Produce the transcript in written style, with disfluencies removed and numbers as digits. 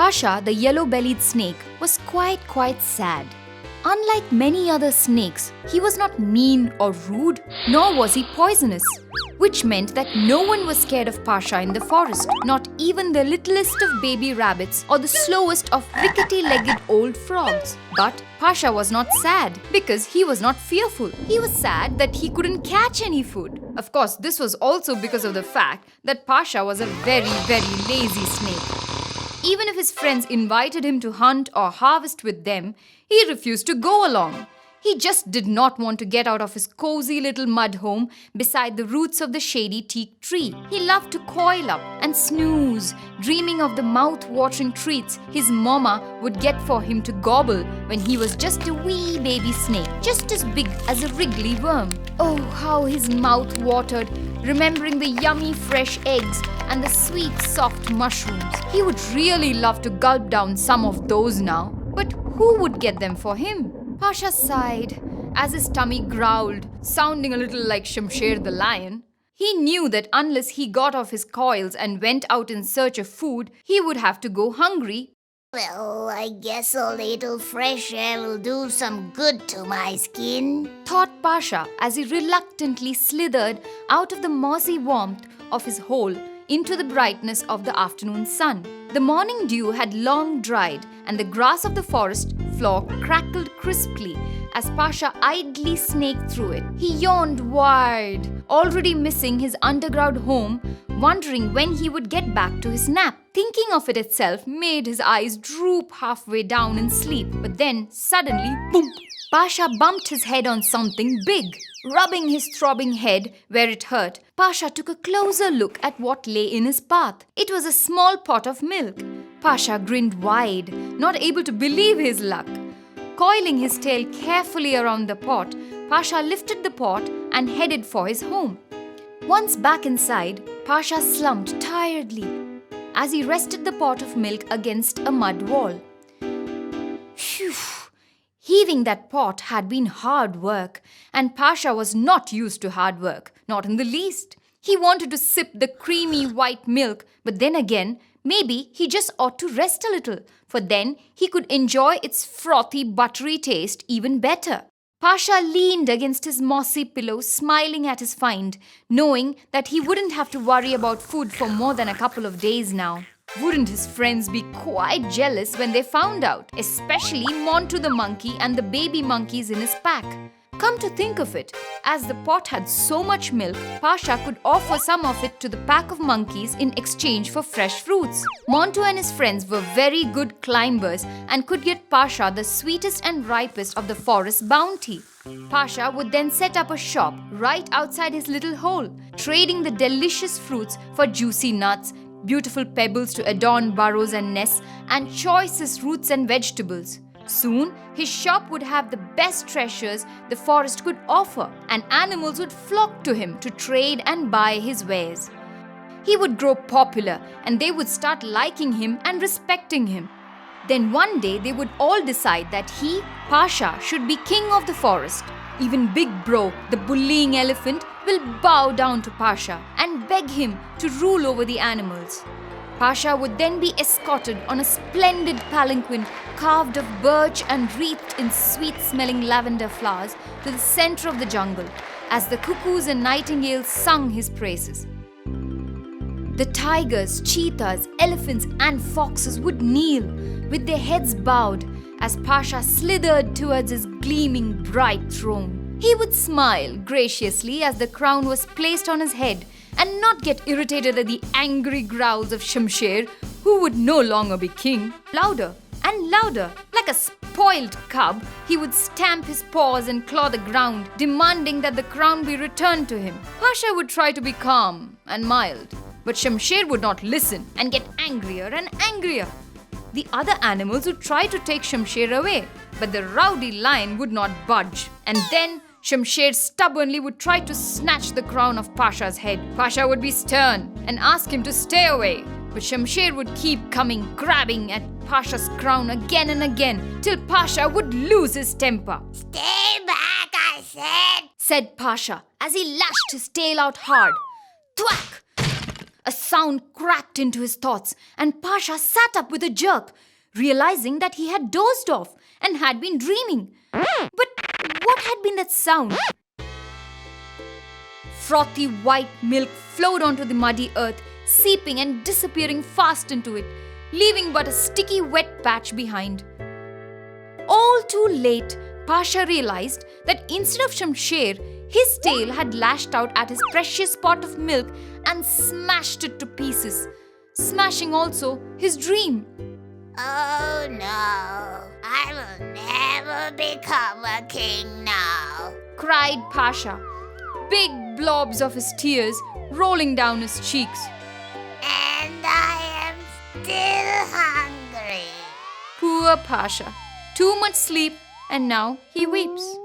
Pasha, the yellow-bellied snake, was quite sad. Unlike many other snakes, he was not mean or rude, nor was he poisonous, which meant that no one was scared of Pasha in the forest, not even the littlest of baby rabbits or the slowest of rickety-legged old frogs. But Pasha was not sad because he was not fearful. He was sad that he couldn't catch any food. Of course, this was also because of the fact that Pasha was a very lazy snake. Even if his friends invited him to hunt or harvest with them, he refused to go along. He just did not want to get out of his cozy little mud home beside the roots of the shady teak tree. He loved to coil up and snooze, dreaming of the mouth-watering treats his mama would get for him to gobble when he was just a wee baby snake, just as big as a wriggly worm. Oh, how his mouth watered, remembering the yummy fresh eggs and the sweet soft mushrooms. He would really love to gulp down some of those now. But who would get them for him? Pasha sighed as his tummy growled, sounding a little like Shamsher the lion. He knew that unless he got off his coils and went out in search of food, he would have to go hungry. Well, I guess a little fresh air will do some good to my skin, thought Pasha as he reluctantly slithered out of the mossy warmth of his hole into the brightness of the afternoon sun. The morning dew had long dried, and the grass of the forest floor crackled crisply as Pasha idly snaked through it. He yawned wide, already missing his underground home, wondering when he would get back to his nap. Thinking of it itself made his eyes droop halfway down in sleep. But then, suddenly, boom! Pasha bumped his head on something big. Rubbing his throbbing head where it hurt, Pasha took a closer look at what lay in his path. It was a small pot of milk. Pasha grinned wide, not able to believe his luck. Coiling his tail carefully around the pot, Pasha lifted the pot and headed for his home. Once back inside, Pasha slumped tiredly as he rested the pot of milk against a mud wall. Phew! Heaving that pot had been hard work, and Pasha was not used to hard work, not in the least. He wanted to sip the creamy white milk, but then again, maybe he just ought to rest a little, for then he could enjoy its frothy, buttery taste even better. Pasha leaned against his mossy pillow, smiling at his find, knowing that he wouldn't have to worry about food for more than a couple of days now. Wouldn't his friends be quite jealous when they found out, especially Montu the monkey and the baby monkeys in his pack? Come to think of it, as the pot had so much milk, Pasha could offer some of it to the pack of monkeys in exchange for fresh fruits. Montu and his friends were very good climbers and could get Pasha the sweetest and ripest of the forest bounty. Pasha would then set up a shop right outside his little hole, trading the delicious fruits for juicy nuts, beautiful pebbles to adorn burrows and nests, and choicest roots and vegetables. Soon, his shop would have the best treasures the forest could offer, and animals would flock to him to trade and buy his wares. He would grow popular, and they would start liking him and respecting him. Then one day, they would all decide that he, Pasha, should be king of the forest. Even Big Bro, the bullying elephant, will bow down to Pasha and beg him to rule over the animals. Pasha would then be escorted on a splendid palanquin carved of birch and wreathed in sweet-smelling lavender flowers to the center of the jungle as the cuckoos and nightingales sung his praises. The tigers, cheetahs, elephants and foxes would kneel with their heads bowed as Pasha slithered towards his gleaming bright throne. He would smile graciously as the crown was placed on his head and not get irritated at the angry growls of Shamsher, who would no longer be king. Louder and louder, like a spoiled cub, he would stamp his paws and claw the ground, demanding that the crown be returned to him. Pasha would try to be calm and mild, but Shamsher would not listen and get angrier and angrier. The other animals would try to take Shamsher away, but the rowdy lion would not budge. And then Shamsher stubbornly would try to snatch the crown of Pasha's head. Pasha would be stern and ask him to stay away, but Shamsher would keep coming, grabbing at Pasha's crown again and again, till Pasha would lose his temper. Stay back, I said Pasha, as he lashed his tail out hard. Thwack! A A sound cracked into his thoughts, and Pasha sat up with a jerk, realizing that he had dozed off and had been dreaming. But what had been that sound? Frothy white milk flowed onto the muddy earth, seeping and disappearing fast into it, leaving but a sticky wet patch behind. All too late, Pasha realized that instead of Shamsher, his tail had lashed out at his precious pot of milk and smashed it to pieces, smashing also his dream. Oh no, I will never become a king now. Cried Pasha, big blobs of his tears rolling down his cheeks. And I am still hungry. Poor Pasha, too much sleep, and now he weeps.